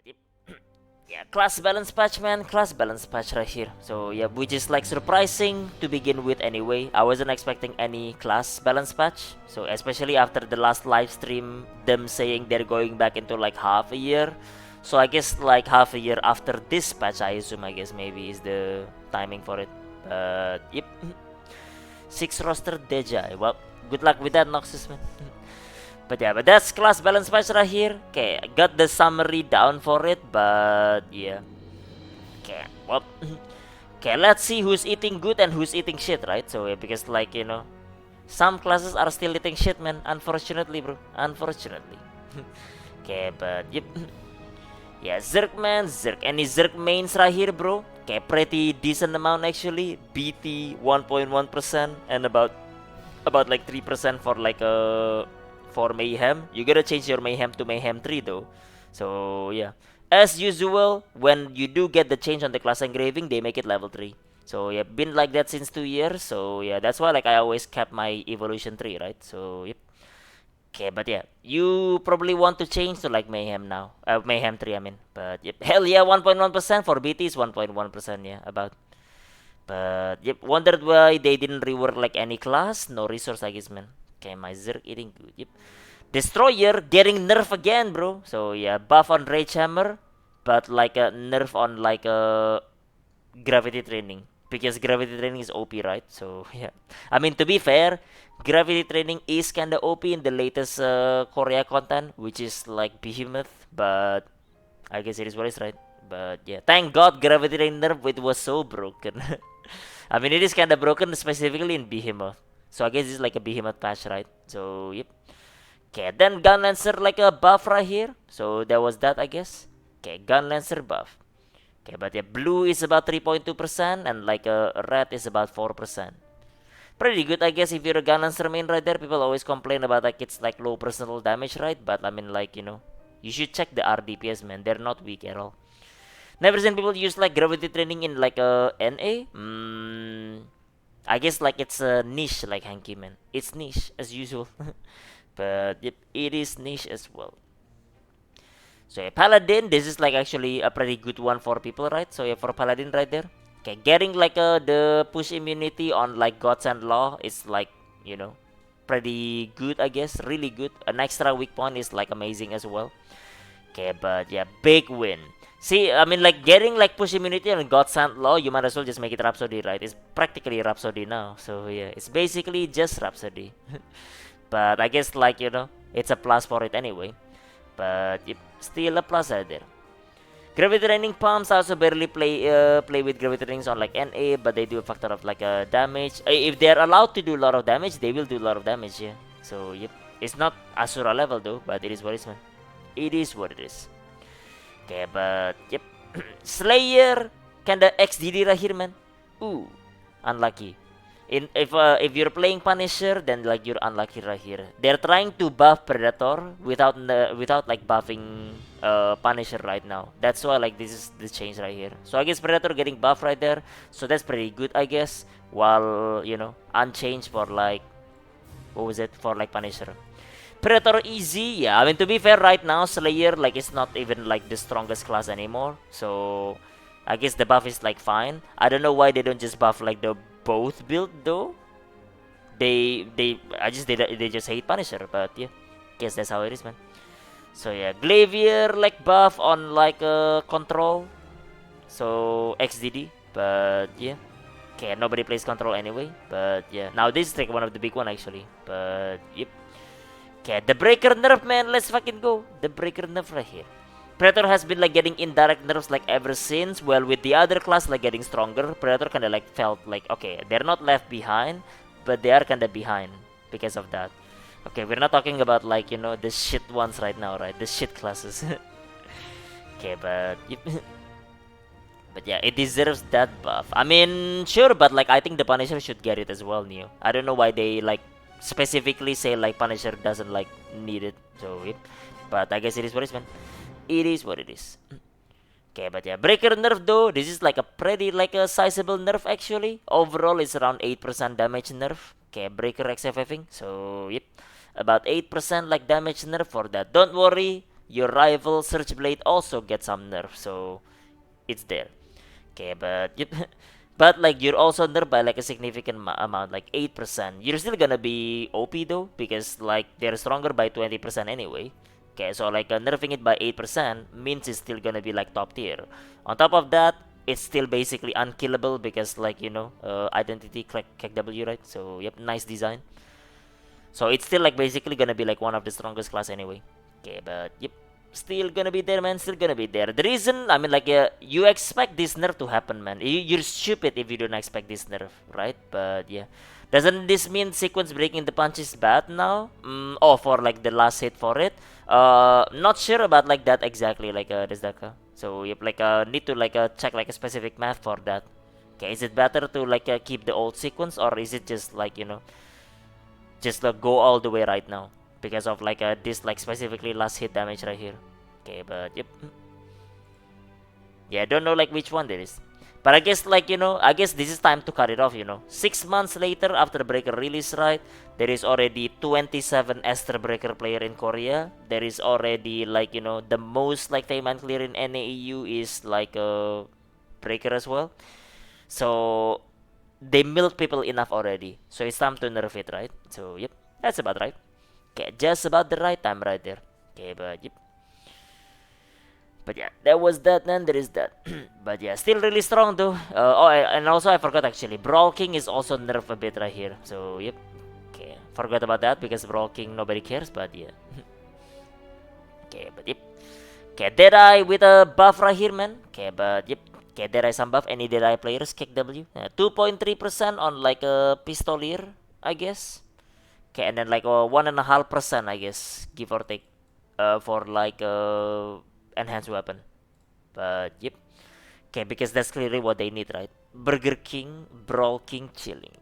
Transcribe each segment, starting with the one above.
yep. Yeah, class balance patch, man. Class balance patch right here. So yeah, which is like surprising to begin with anyway. I wasn't expecting any class balance patch. So especially after the last live stream, them saying they're going back into like half a year. So I guess like half a year after this patch, I assume, I guess maybe is the timing for it. But yep. 6 roster Deadeye. Well, good luck with that, Noxus, man. But yeah, but that's class balance patch right here. Okay, I got the summary down for it, but yeah. Okay, well, okay, let's see who's eating good and who's eating shit, right? So yeah, because like some classes are still eating shit, man. Unfortunately, bro. Unfortunately. Okay, but yep. Yeah, Zerk, man. Zerk. Any Zerk mains right here, bro? Okay, pretty decent amount actually. BT 1.1% and about like 3% for like for Mayhem. You gotta change your Mayhem to Mayhem 3 though. So yeah. As usual, when you do get the change on the class engraving, they make it level 3. So yeah, been like that since 2 years. So yeah, that's why like I always kept my evolution 3, right? So yep. Okay, but yeah, you probably want to change to like Mayhem now. Mayhem 3, I mean. But yep, hell yeah, 1.1% for BT is 1.1%, yeah, about. But yep, wondered why they didn't rework like any class, no resource, I guess, man. Okay, my Zerg eating good. Yep. Destroyer getting nerf again, bro. So yeah, buff on Rage Hammer, but like a nerf on like a gravity training because gravity training is OP, right? So yeah, I mean to be fair, gravity training is kinda OP in the latest Korea content, which is like Behemoth, but I guess it is what it is, right? But yeah, thank God gravity training nerf it was so broken. I mean it is kinda broken specifically in Behemoth, so I guess it's like a Behemoth patch, right? So yep. Okay, then Gunlancer like a buff right here. So that was that, I guess. Okay, Gunlancer buff. Okay, but yeah, blue is about 3.2% and like red is about 4%. Pretty good, I guess, if you're a Gunlancer main right there. People always complain about like it's like low personal damage, right? But I mean, like, you should check the RDPS, man. They're not weak at all. Never seen people use like gravity training in like a NA. I guess like it's a niche, like Hanky, man. It's niche as usual. But yep, it is niche as well. So yeah, Paladin, this is like actually a pretty good one for people, right? So yeah, for Paladin right there. Okay, getting like the push immunity on like Gods and Law is like, pretty good, I guess. Really good. An extra weak point is like amazing as well. Okay, but yeah, big win. See, I mean, like getting like push immunity on Gods and Law, you might as well just make it Rhapsody, right? It's practically Rhapsody now. So yeah, it's basically just Rhapsody. But I guess like, it's a plus for it anyway. But yep, still a plus out there. Gravity training pumps also barely play with gravity trainings on like NA, but they do a factor of like damage. If they're allowed to do a lot of damage, they will do a lot of damage, yeah. So yep, it's not Asura level though, but it is what it is, man. It is what it is. Okay, but yep, Slayer kinda XDD right here, man. Ooh, unlucky. If you're playing Punisher, then like you're unlucky right here. They're trying to buff Predator without like buffing Punisher right now. That's why like this is the change right here. So I guess Predator getting buff right there. So that's pretty good, I guess. While unchanged for like what was it for like Punisher. Predator easy, yeah. I mean to be fair, right now Slayer like is not even like the strongest class anymore. So I guess the buff is like fine. I don't know why they don't just buff like the both build though. They just hate Punisher, but yeah, guess that's how it is, man. So yeah, Glaivier like buff on like control, so XDD, but yeah. Okay, nobody plays control anyway, but yeah. Now this is like one of the big one actually, but yep. Okay, the breaker nerf, man. Let's fucking go. The breaker nerf right here. Predator has been like getting indirect nerfs like ever since. Well, with the other class like getting stronger, Predator kinda like felt like okay, they're not left behind, but they are kinda behind because of that. Okay, we're not talking about like the shit ones right now, right? The shit classes. Okay, but but yeah, it deserves that buff. I mean, sure, but like I think the Punisher should get it as well, Neo. I don't know why they like specifically say like Punisher doesn't like need it. So yep. But I guess it is what it is, man. It is what it is. Okay, but yeah, Breaker nerf though, this is like a pretty like a sizable nerf actually. Overall, it's around 8% damage nerf. Okay, Breaker XFFing. So yep, about 8% like damage nerf for that. Don't worry, Your rival Search Blade also gets some nerf, so it's there. Okay, but yep. But like you're also nerfed by like a significant amount, like 8%. You're still gonna be OP though, because like they're stronger by 20% anyway. Okay, so like nerfing it by 8% means it's still gonna be like top tier. On top of that, it's still basically unkillable because like identity click W, right? So yep, nice design. So it's still like basically gonna be like one of the strongest class anyway. Okay, but yep, still gonna be there, man. Still gonna be there. The reason, I mean, like, you expect this nerf to happen, man. You're stupid if you don't expect this nerf, right? But yeah, doesn't this mean sequence breaking the punch is bad now? Oh, for like the last hit for it. Not sure about like that exactly, like Desdaka. So yep, like need to like check like a specific math for that. Okay, is it better to like keep the old sequence, or is it just like just go all the way right now because of like this like specifically last hit damage right here. Okay, but yep. Yeah, I don't know like which one there is. But I guess like I guess this is time to cut it off, 6 months later after Breaker release, right? There is already 27 Esther Breaker player in Korea. There is already like the most like Tayman clear in NAEU is like Breaker as well. So they milk people enough already. So it's time to nerf it, right? So yep, that's about right. Okay, just about the right time right there. Okay, but yep. But yeah, that was that, and there is that. But yeah, still really strong though. And also I forgot actually, Brawl King is also nerfed a bit right here. So yep. Okay, forgot about that because Brawl King nobody cares, but yeah. Okay, but yep. Okay, Deadeye with a buff right here, man. Okay, but yep. Okay, Deadeye some buff. Any Deadeye players kick W? 2.3% on like a Pistolier, I guess. Okay, and then like 1.5%, I guess, give or take, for like enhanced weapon. But yep. Okay, because that's clearly what they need, right? Burger King, Brawl King, chilling.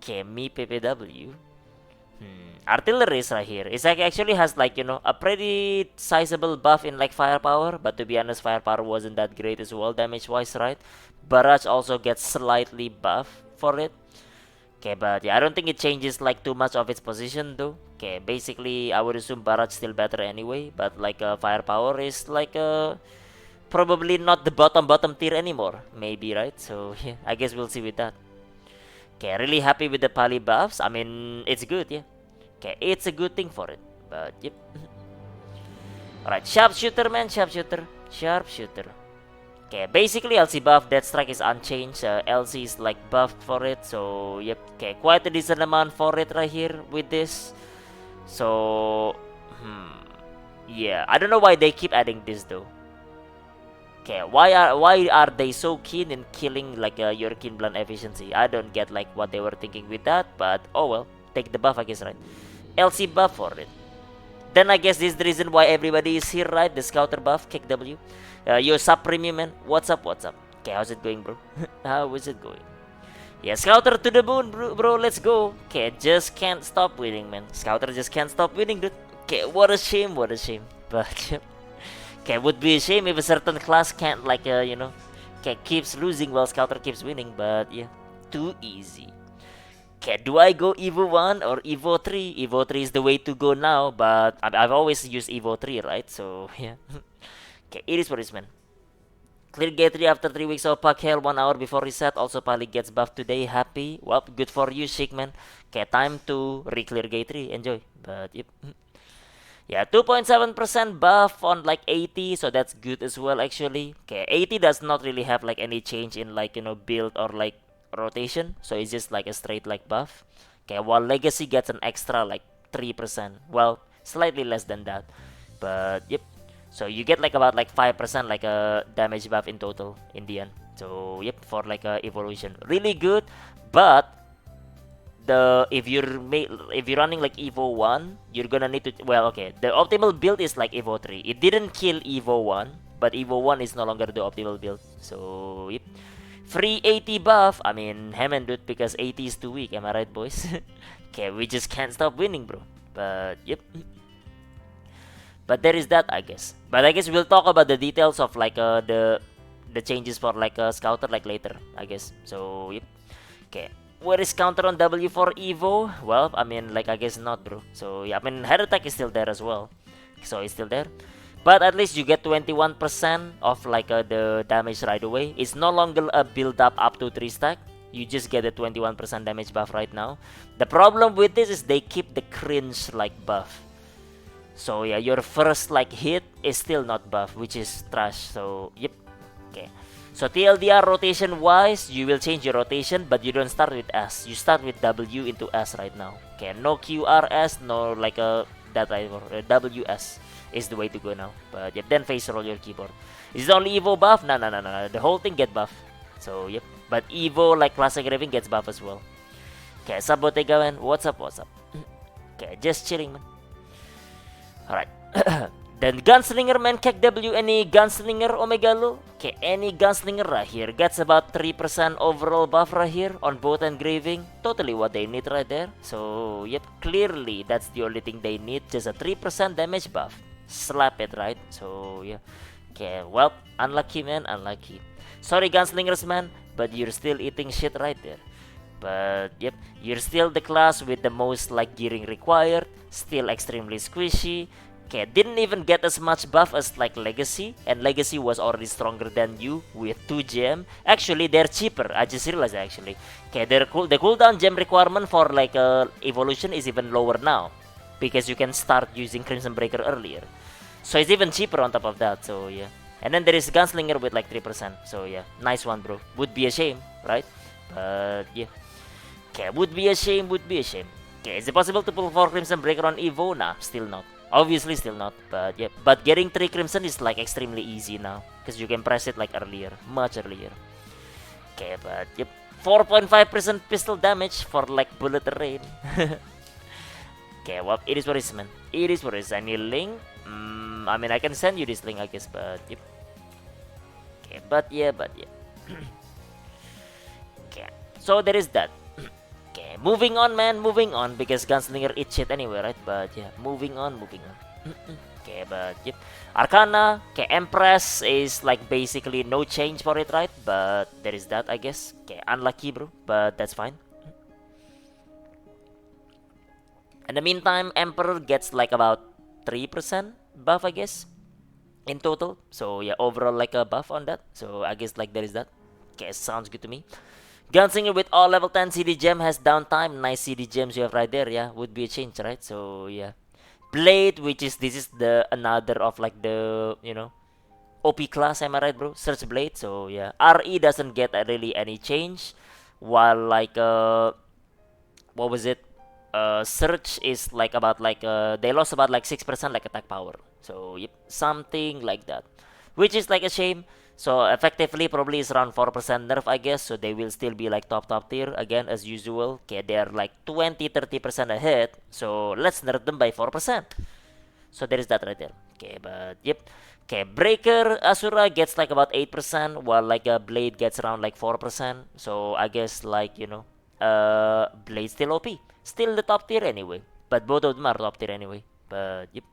Okay, me PPW. Artillerist right here. It's like actually has like a pretty sizable buff in like firepower, but to be honest, firepower wasn't that great as well damage wise, right? Barrage also gets slightly buff for it. Okay, but yeah, I don't think it changes like too much of its position though. Okay, basically I would assume barrage still better anyway, but like firepower is like probably not the bottom tier anymore, maybe, right? So yeah, I guess we'll see with that. Okay, really happy with the Pali buffs. I mean, it's good, yeah. Okay, it's a good thing for it. But yep. Alright, Sharpshooter, man, Sharpshooter. Okay, basically LC buff, Death Strike is unchanged. LC is like buffed for it. So yep, okay, quite a decent amount for it right here with this. So yeah, I don't know why they keep adding this though. Okay, why are they so keen in killing like your Kin Blunt efficiency? I don't get like what they were thinking with that, but oh well, take the buff, I guess, right? LC buff for it. Then I guess this is the reason why everybody is here, right? The Scouter buff, kick W. Yo, sub premium, man. What's up? Okay, how's it going, bro? How is it going? Yeah, Scouter to the moon, bro. Let's go. Okay, just can't stop winning, man. Scouter just can't stop winning, dude. Okay, what a shame. But okay, would be a shame if a certain class can't like okay, keeps losing while Scouter keeps winning. But yeah, too easy. Okay, do I go Evo 1 or Evo 3? Evo 3 is the way to go now, but I've always used Evo 3, right? So yeah. Okay, it is what it is, man. Clear gate 3 after 3 weeks of pack hell, 1 hour before reset. Also, Pali gets buffed today. Happy. Well, good for you, Shake, man. Okay, time to re-clear gate 3. Enjoy. But yep. Yeah, 2.7% buff on like 80, so that's good as well actually. Okay, 80 does not really have like any change in like build or like rotation, so it's just like a straight like buff. Okay, while Legacy gets an extra like 3%. Well, slightly less than that. But yep. So you get like about like 5% like a damage buff in total in the end. So yep, for like a evolution. Really good, but if you're running like Evo 1, you're gonna need to, well, okay, the optimal build is like Evo 3. It didn't kill Evo 1, but Evo 1 is no longer the optimal build. So yep. Free 80 buff. I mean, Hammond, dude, because 80 is too weak. Am I right, boys? Okay, we just can't stop winning, bro. But yep. But there is that, I guess. But I guess we'll talk about the details of like the changes for like Scouter like later, I guess. So yep. Okay. Where is counter on W for Evo? Well, I mean, like, I guess not, bro. So, yeah, I mean, head attack is still there as well. so it's still there. But at least you get 21% of like the damage right away. It's no longer a build up to 3 stack. You just get a 21% damage buff right now. The problem with this is they keep the cringe like buff. So yeah, your first like hit is still not buff, which is trash. So yep. Okay. So TLDR rotation wise, you will change your rotation, but you don't start with S. You start with W into S right now. Okay, no QRS, no like a that either. WS is the way to go now. But yep, then face roll your keyboard. Is it only Evo buff? No. The whole thing get buff. So yep. But Evo like classic raving gets buff as well. Okay, Sabotega man, what's up? Okay, just chilling man. Alright. Then Gunslinger man, Kek W, any Gunslinger Omega Lu? Okay, any Gunslinger right here gets about 3% overall buff right here on both engraving. Totally what they need right there. So, yep, clearly that's the only thing they need. Just a 3% damage buff. Slap it, right? So, yeah. Okay, well, unlucky man, unlucky. Sorry Gunslingers man, but you're still eating shit right there. But, yep, you're still the class with the most like gearing required. Still extremely squishy. Okay, didn't even get as much buff as like Legacy, and Legacy was already stronger than you with 2 gem. Actually, they're cheaper. I just realized actually. Okay, the cooldown gem requirement for like evolution is even lower now because you can start using Crimson Breaker earlier. So it's even cheaper on top of that. So yeah. And then there is Gunslinger with like 3%. So yeah, nice one, bro. Would be a shame, right? But yeah. Okay, would be a shame. Okay, is it possible to pull 4 Crimson Breaker on Evo? Nah, still not. Obviously still not, but yeah. But getting 3 Crimson is like extremely easy now because you can press it like earlier, much earlier. Okay, but yep, 4.5% pistol damage for like bullet rain. Okay, well, it is what it is, man. It is what it is. Any link? I mean, I can send you this link, I guess, but yep. Okay, but yeah. Okay, so there is that. Okay, moving on, man, because Gunslinger eats shit anyway, right? But yeah, moving on. Okay, but yep. Arcana, okay, Empress is like basically no change for it, right? But there is that, I guess. Okay, unlucky, bro, but that's fine. In the meantime, Emperor gets like about 3% buff, I guess, in total. So yeah, overall like a buff on that. So I guess like there is that. Okay, sounds good to me. Gunslinger with all level 10 CD gem has downtime. Nice CD gems you have right there, yeah. Would be a change, right? So yeah. Blade, which is this is the another of like the OP class, am I right, bro? Search Blade. So yeah. RE doesn't get really any change. While like what was it? Search is like about like they lost about like 6% like attack power. So yep, something like that. Which is like a shame. So effectively probably is around 4% nerf, I guess. So they will still be like top tier again as usual. Okay, they are like 20-30% ahead. So let's nerf them by 4%. So there is that right there. Okay, but yep. Okay, Breaker Asura gets like about 8%, while like a Blade gets around like 4%. So I guess like Blade still OP. Still the top tier anyway. But both of them are top tier anyway. But yep.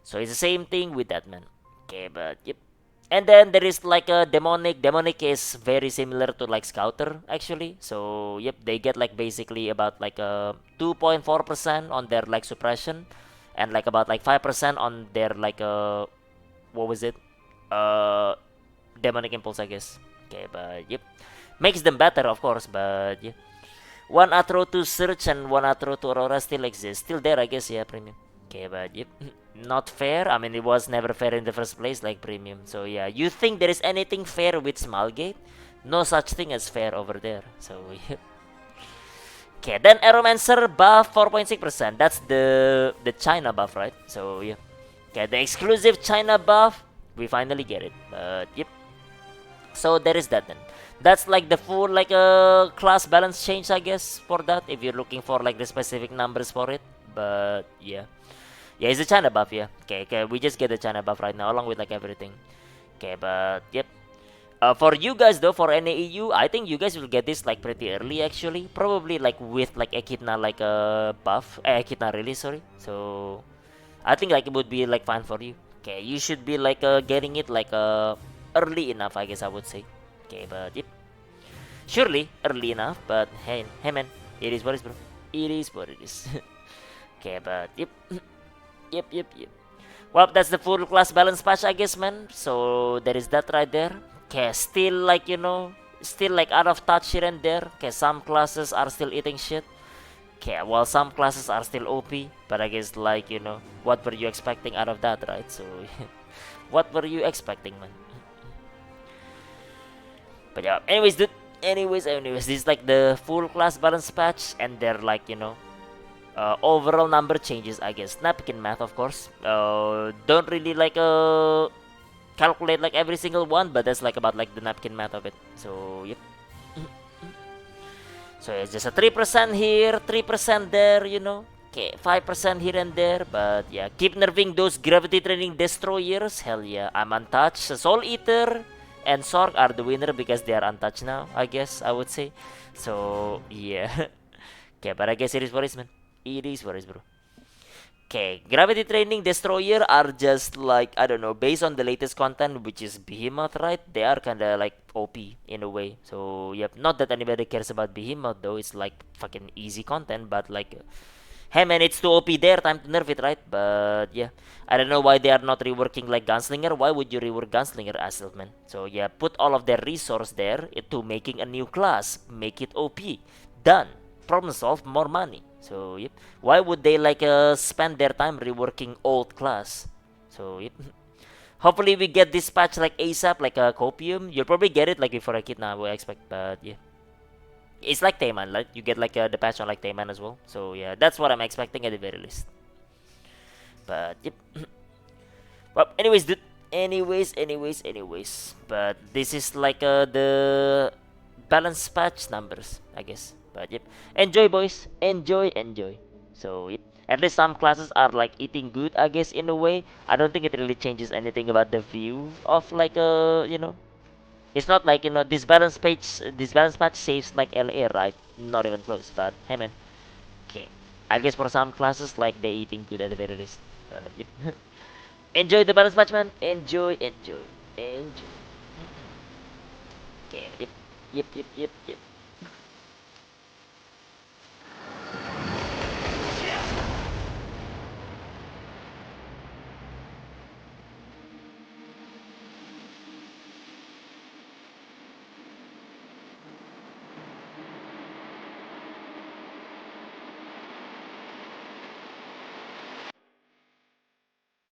So it's the same thing with that, man. Okay, but yep. And then there is like a Demonic. Demonic is very similar to like Scouter actually. So yep, they get like basically about like a 2.4% on their like suppression, and like about like 5% on their like what was it? Demonic Impulse, I guess. Okay, but yep, makes them better of course. But yeah, one Atro to Search and one Atro to Aurora still exists. Still there, I guess. Yeah, premium. Okay, but yep, not fair. I mean, it was never fair in the first place, like premium. So yeah, you think there is anything fair with Smilegate? No such thing as fair over there. So yep. Okay, then Aeromancer buff 4.6%. That's the China buff, right? So yeah. Okay, the exclusive China buff, we finally get it. But yep. So there is that then. That's like the full like class balance change, I guess, for that. If you're looking for like the specific numbers for it. But yeah. Yeah, it's a China buff, yeah. Okay, we just get the China buff right now, along with like everything. Okay, but yep. For you guys though, for NAEU, I think you guys will get this like pretty early actually. Probably like with like Echidna like a buff, Echidna release, sorry. So I think like it would be like fine for you. Okay, you should be like getting it like early enough, I guess I would say. Okay, but yep. Surely early enough, but hey man, it is what it is, bro. It is what it is. Okay, but yep. Yep. Well, that's the full class balance patch, I guess, man. So there is that right there. Okay, still like, still like out of touch here and there. Okay, some classes are still eating shit. Okay, well, some classes are still OP, but I guess, like, what were you expecting out of that, right? So, what were you expecting, man? But yeah, anyways, dude. Anyways, this is like the full class balance patch, and they're like, overall number changes, I guess. Napkin math, of course. Don't really like calculate like every single one, but that's like about like the napkin math of it. So, yep. So it's just a 3% here, 3% there, Okay, 5% here and there, but yeah, keep nerfing those gravity training destroyers. Hell yeah, I'm untouched. Soul Eater and Sork are the winner because they are untouched now, I guess, I would say. So, yeah. Okay, but I guess it is what it is, man. It is what it is, bro. Okay, Gravity Training Destroyer are just like, I don't know, based on the latest content, which is Behemoth, right? They are kinda like OP in a way. So, yep, not that anybody cares about Behemoth though, it's like fucking easy content, but like, hey man, it's too OP there, time to nerf it, right? But yeah, I don't know why they are not reworking like Gunslinger. Why would you rework Gunslinger, Asel, man? So yeah, put all of their resource there into making a new class, make it OP. Done. Problem solved, more money. So yep. Why would they like spend their time reworking old class? So yep. Hopefully we get this patch like ASAP, like a copium. You'll probably get it like before I kid now, I expect, but yeah. It's like Tayman, like you get like the patch on like Tayman as well. So yeah, that's what I'm expecting at the very least. But yep. Well, anyways, dude. Anyways. But this is like the balance patch numbers, I guess. But yep. Enjoy, boys. Enjoy. So yep. At least some classes are like eating good, I guess, in a way. I don't think it really changes anything about the view of like it's not like this balance patch saves like LA, right? Not even close. But hey man, okay. I guess for some classes like they eating good at the very least. Yep. Enjoy the balance patch, man. Enjoy. Okay. Yep.